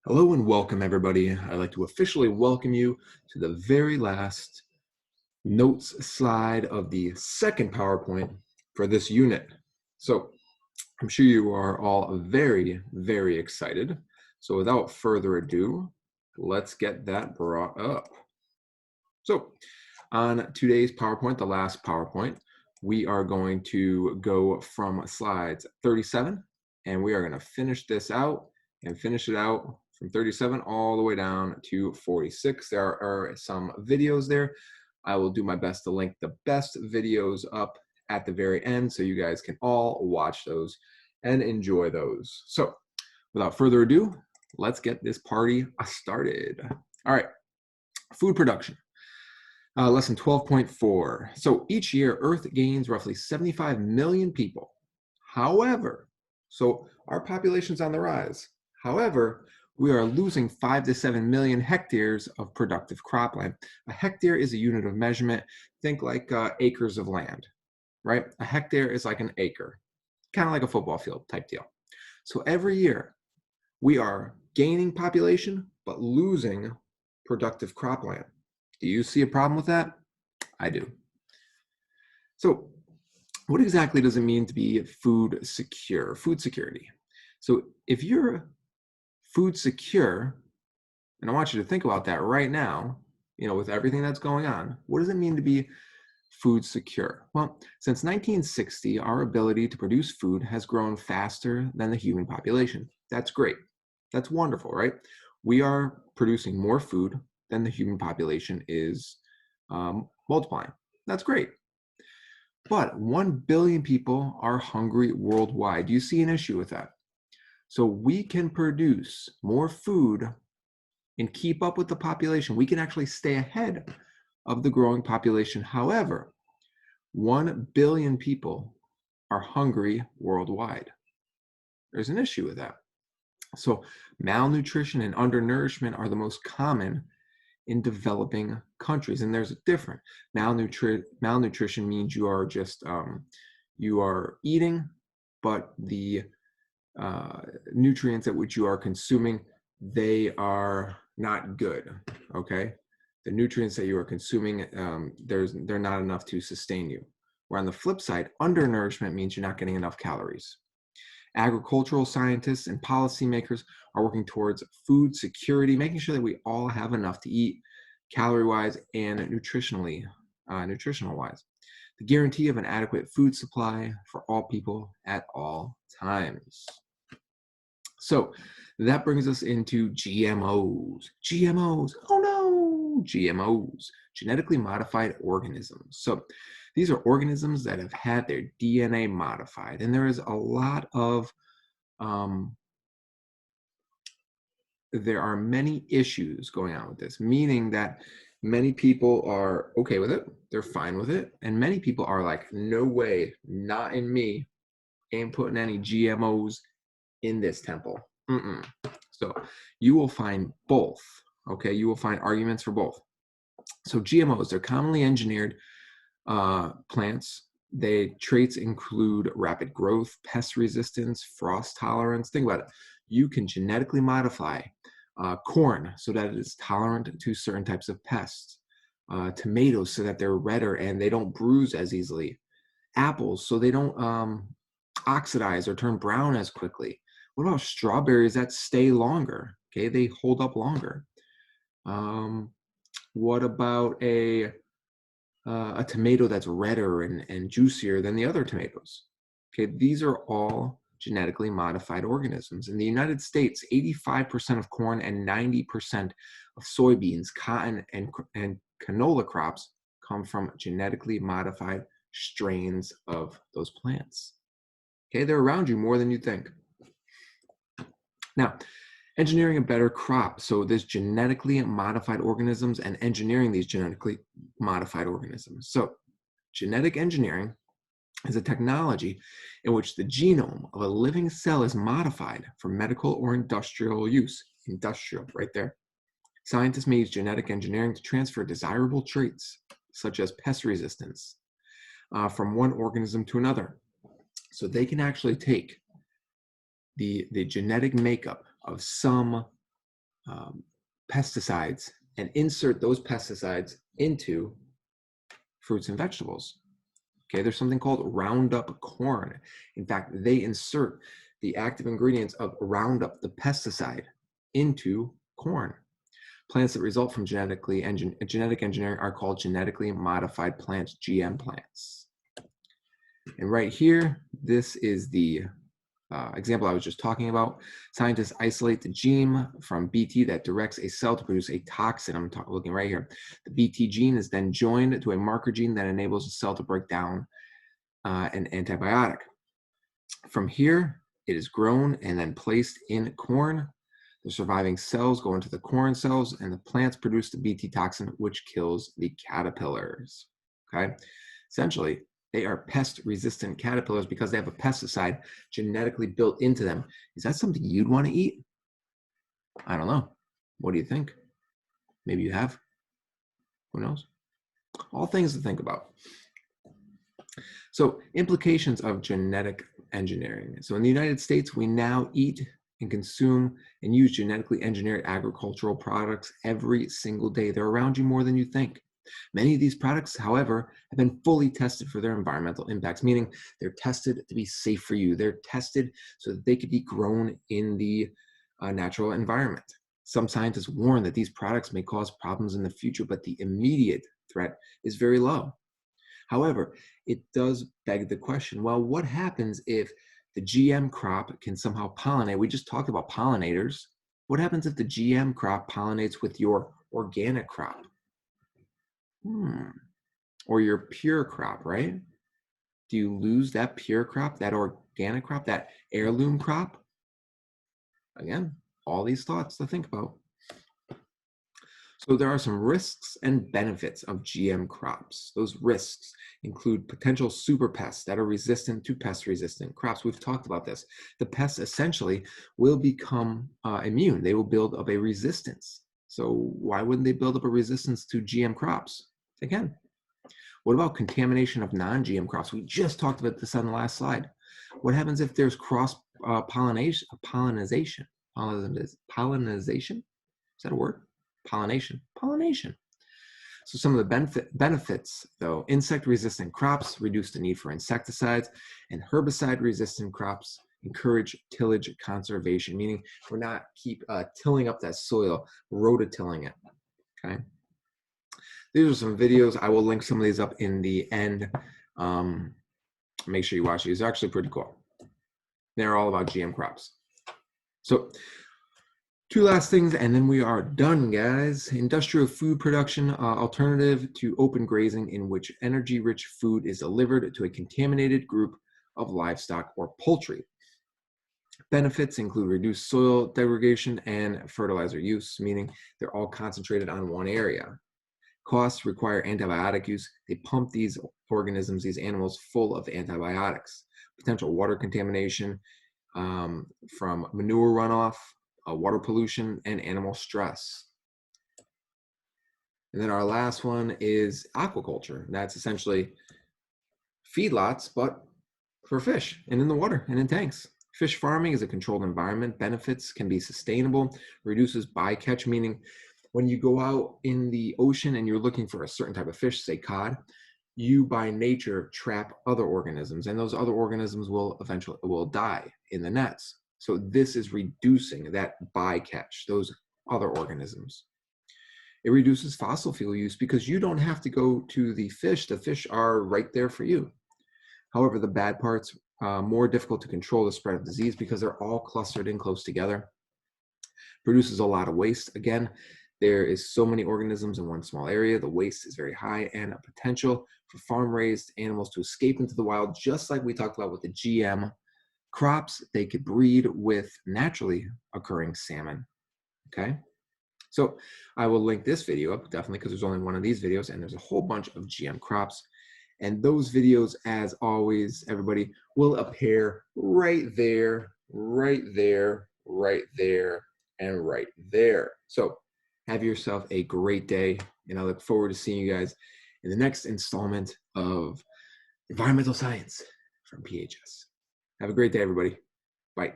Hello and welcome, everybody. I'd like to officially welcome you to the very last notes slide of the second PowerPoint for this unit. So I'm sure you are all very, very excited. So without further ado, let's get that brought up. So on today's PowerPoint, the last PowerPoint, we are going to go from slides 37, and we are going to finish this out and finish it out from 37 all the way down to 46. There are some videos there. I will do my best to link the best videos up at the very end so you guys can all watch those and enjoy those. So without further ado, let's get this party started. All right, food production. Lesson 12.4. So each year, Earth gains roughly 75 million people. However, so our population's on the rise. However, we are losing 5 to 7 million hectares of productive cropland. A hectare is a unit of measurement. Think like acres of land, right? A hectare is like an acre, kind of like a football field type deal. So every year, we are gaining population, but losing productive cropland. Do you see a problem with that? I do. So what exactly does it mean to be food secure, food security? So if you're food secure, and I want you to think about that right now, with everything that's going on, what does it mean to be food secure? Well, since 1960, our ability to produce food has grown faster than the human population. That's great. That's wonderful, right? We are producing more food than the human population is multiplying. That's great. But 1 billion people are hungry worldwide. Do you see an issue with that? So we can produce more food and keep up with the population. We can actually stay ahead of the growing population. However, 1 billion people are hungry worldwide. There's an issue with that. So malnutrition and undernourishment are the most common in developing countries, and there's a difference. Malnutrition means you are just you are eating, but the nutrients at which you are consuming, they are not good. Okay, the nutrients that you are consuming, they're not enough to sustain you. Where on the flip side, undernourishment means you're not getting enough calories. Agricultural scientists and policymakers are working towards food security, making sure that we all have enough to eat, calorie-wise and nutritional-wise. The guarantee of an adequate food supply for all people at all times. So that brings us into GMOs. GMOs, oh no, GMOs, genetically modified organisms. So these are organisms that have had their DNA modified, and there is a lot of, there are many issues going on with this, meaning that many people are okay with it, they're fine with it, and many people are like, no way, not in me, ain't putting any GMOs in this temple. So you will find both, okay? You will find arguments for both. So GMOs, they're commonly engineered plants. Traits include rapid growth, pest resistance, frost tolerance. Think about it. You can genetically modify corn so that it is tolerant to certain types of pests, tomatoes so that they're redder and they don't bruise as easily, apples so they don't oxidize or turn brown as quickly. What about strawberries that stay longer? Okay, they hold up longer. What about a tomato that's redder and juicier than the other tomatoes? Okay, these are all genetically modified organisms. In the United States, 85% of corn and 90% of soybeans, cotton, and canola crops come from genetically modified strains of those plants. Okay, they're around you more than you think. Now, engineering a better crop. So there's genetically modified organisms and engineering these genetically modified organisms. So genetic engineering is a technology in which the genome of a living cell is modified for medical or industrial use. Industrial, right there. Scientists may use genetic engineering to transfer desirable traits, such as pest resistance, from one organism to another. So they can actually take the genetic makeup of some pesticides and insert those pesticides into fruits and vegetables. Okay, there's something called Roundup corn. In fact, they insert the active ingredients of Roundup, the pesticide, into corn. Plants that result from genetic engineering are called genetically modified plants, GM plants. And right here, this is the example I was just talking about. Scientists isolate the gene from Bt that directs a cell to produce a toxin. I'm looking right here. The Bt gene is then joined to a marker gene that enables the cell to break down an antibiotic. From here, it is grown and then placed in corn. The surviving cells go into the corn cells, and the plants produce the Bt toxin, which kills the caterpillars. Okay, essentially, they are pest-resistant caterpillars because they have a pesticide genetically built into them. Is that something you'd want to eat? I don't know. What do you think? Maybe you have. Who knows? All things to think about. So, implications of genetic engineering. So in the United States, we now eat and consume and use genetically engineered agricultural products every single day. They're around you more than you think. Many of these products, however, have been fully tested for their environmental impacts, meaning they're tested to be safe for you. They're tested so that they could be grown in the natural environment. Some scientists warn that these products may cause problems in the future, but the immediate threat is very low. However, it does beg the question, well, what happens if the GM crop can somehow pollinate? We just talked about pollinators. What happens if the GM crop pollinates with your organic crop? Or your pure crop, right? Do you lose that pure crop, that organic crop, that heirloom crop? Again, all these thoughts to think about. So there are some risks and benefits of GM crops. Those risks include potential super pests that are resistant to pest-resistant crops. We've talked about this. The pests essentially will become immune. They will build up a resistance. So why wouldn't they build up a resistance to GM crops? Again, what about contamination of non-GM crops? We just talked about this on the last slide. What happens if there's cross-pollination? Pollinization? Is that a word? Pollination. So some of the benefits, though, insect-resistant crops reduce the need for insecticides, and herbicide-resistant crops encourage tillage conservation, meaning we're not keep tilling up that soil, rototilling it, okay? These are some videos. I will link some of these up in the end. Make sure you watch these. They're actually pretty cool. They're all about GM crops. So, two last things, and then we are done, guys. Industrial food production, alternative to open grazing in which energy-rich food is delivered to a contaminated group of livestock or poultry. Benefits include reduced soil degradation and fertilizer use, meaning they're all concentrated on one area. Costs require antibiotic use. They pump these organisms, these animals, full of antibiotics. Potential water contamination from manure runoff, water pollution, and animal stress. And then our last one is aquaculture. That's essentially feedlots, but for fish and in the water and in tanks. Fish farming is a controlled environment. Benefits can be sustainable, reduces bycatch, meaning when you go out in the ocean and you're looking for a certain type of fish, say cod, you by nature trap other organisms, and those other organisms will eventually die in the nets. So this is reducing that bycatch, those other organisms. It reduces fossil fuel use because you don't have to go to the fish. The fish are right there for you. However, the bad parts, more difficult to control the spread of disease because they're all clustered in close together. Produces a lot of waste. Again, there is so many organisms in one small area. The waste is very high, and a potential for farm-raised animals to escape into the wild, just like we talked about with the GM crops. They could breed with naturally occurring salmon, okay? So I will link this video up, definitely, because there's only one of these videos, and there's a whole bunch of GM crops. And those videos, as always, everybody, will appear right there, right there, right there, and right there. So have yourself a great day, and I look forward to seeing you guys in the next installment of Environmental Science from PHS. Have a great day, everybody. Bye.